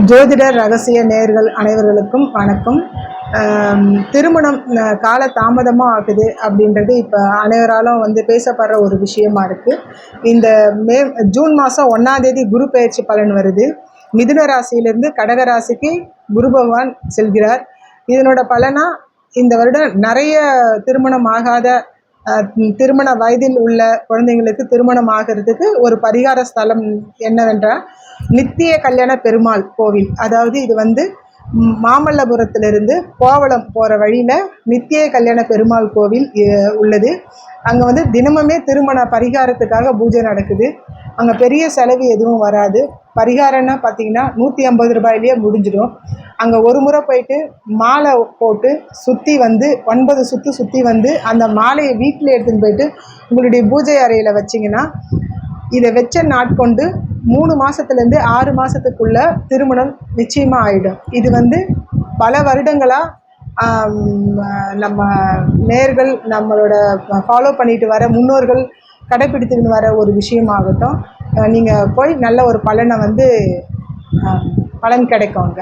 ஜோதிடர் ரகசிய நேயர்கள் அனைவர்களுக்கும் வணக்கம். திருமணம் கால தாமதமாக ஆகுது அப்படின்றது இப்போ அனைவராலும் பேசப்படுற ஒரு விஷயமா இருக்குது. இந்த ஜூன் மாதம் 1ஆம் தேதி குரு பெயர்ச்சி பலன் வருது. மிதுன ராசியிலிருந்து கடக ராசிக்கு குரு பகவான் செல்கிறார். இதனோட பலனாக இந்த வருடம் நிறைய திருமணம் ஆகாத திருமண வயதில் உள்ள குழந்தைங்களுக்கு திருமணம் ஆகிறதுக்கு ஒரு பரிகார ஸ்தலம் என்னவென்றால் நித்திய கல்யாண பெருமாள் கோவில். அதாவது இது மாமல்லபுரத்திலிருந்து கோவளம் போகிற வழியில் நித்திய கல்யாண பெருமாள் கோவில் உள்ளது. அங்கே தினமுமே திருமண பரிகாரத்துக்காக பூஜை நடக்குது. அங்கே பெரிய செலவு எதுவும் வராது. பரிகாரம்னா பார்த்திங்கன்னா 150 ரூபாயிலேயே முடிஞ்சிடும். அங்கே ஒரு முறை போயிட்டு மாலை போட்டு சுற்றி 9 சுற்றி அந்த மாலையை வீட்டில் எடுத்துன்னு போயிட்டு உங்களுடைய பூஜை அறையில் வச்சிங்கன்னா இதை வச்ச நாட்கொண்டு 3 மாதத்துலேருந்து 6 மாதத்துக்குள்ளே திருமணம் நிச்சயமாக ஆகிடும். இது பல வருடங்களாக நம்ம நேர்கள் நம்மளோட ஃபாலோ பண்ணிட்டு வர முன்னோர்கள் கடைப்பிடித்துக்கின்னு வர ஒரு விஷயமாகட்டும். நீங்கள் போய் நல்ல ஒரு பலன் கிடைக்குங்க.